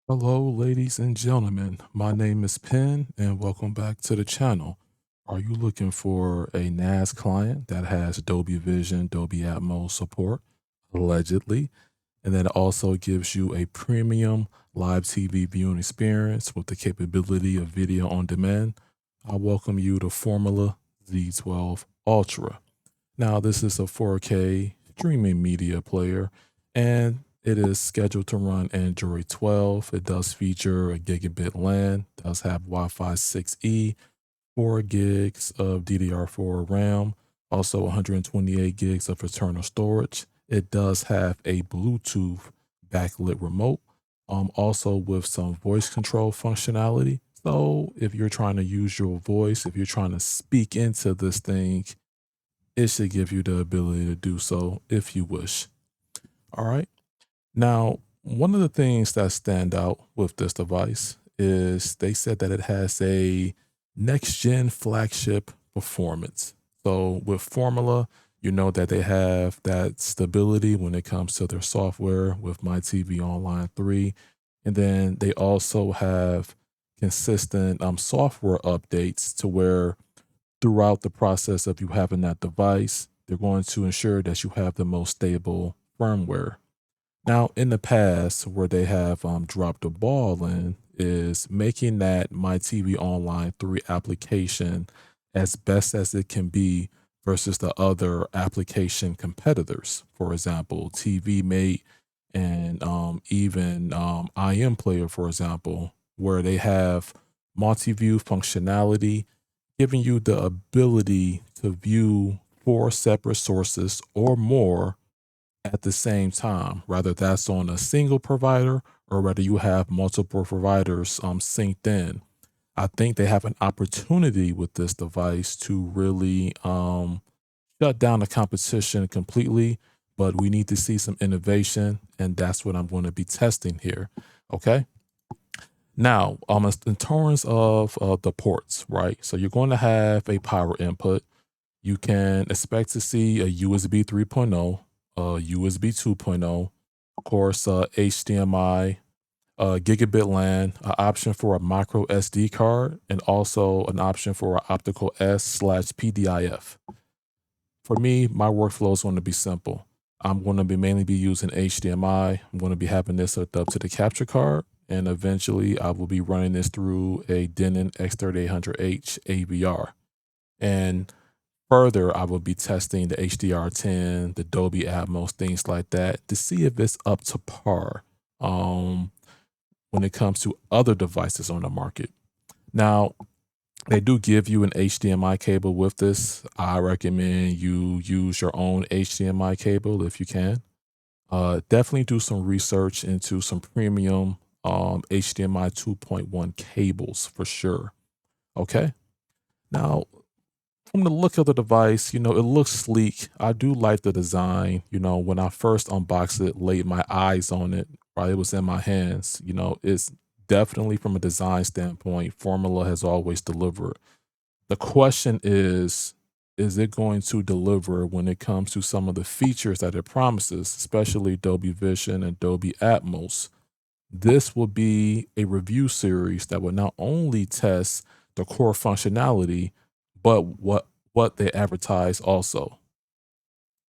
Hello, ladies and gentlemen. My name is Penn, and welcome back to the channel. Are you looking for a NAS client that has Dolby Vision, Dolby Atmos support, allegedly, and that also gives you a premium live TV viewing experience with the capability of video on demand? I welcome you to Formula Z12 Ultra. Now, this is a 4K streaming media player, and it is scheduled to run Android 12. It does feature a gigabit LAN, does have Wi-Fi 6E, 4 gigs of DDR4 RAM, also 128 gigs of internal storage. It does have a Bluetooth backlit remote, also with some voice control functionality. So if you're trying to use your voice, if you're trying to speak into this thing, it should give you the ability to do so if you wish. All right. Now, one of the things that stand out with this device is they said that it has a next gen flagship performance. So with Formula, you know that they have that stability when it comes to their software with My TV Online 3. And then they also have consistent software updates to where throughout the process of you having that device, they're going to ensure that you have the most stable firmware. Now, in the past, where they have dropped the ball in is making that My TV Online 3 application as best as it can be versus the other application competitors. For example, TV Mate and even IM Player, for example, where they have multi-view functionality, giving you the ability to view four separate sources or more at the same time, whether that's on a single provider or whether you have multiple providers synced in. I think they have an opportunity with this device to really shut down the competition completely, but we need to see some innovation, and that's what I'm going to be testing here. Okay. Now, in terms of the ports, right? So you're going to have a power input. You can expect to see a USB 3.0, a USB 2.0, of course, HDMI, gigabit LAN, an option for a micro SD card, and also an option for an optical S/PDIF. For me, my workflow is going to be simple. I'm going to be mainly be using HDMI. I'm going to be having this hooked up to the capture card, and eventually I will be running this through a Denon X3800H AVR. And further, I will be testing the HDR10, the Dolby Atmos, things like that to see if it's up to par when it comes to other devices on the market. Now, they do give you an HDMI cable with this. I recommend you use your own HDMI cable if you can. Definitely do some research into some premium HDMI 2.1 cables for sure. Okay. Now, from the look of the device, it looks sleek. I do like the design. When I first unboxed it, laid my eyes on it, while it was in my hands, it's definitely from a design standpoint, Formula has always delivered. The question is it going to deliver when it comes to some of the features that it promises, especially Dolby Vision and Dolby Atmos? This will be a review series that will not only test the core functionality, but what they advertise also.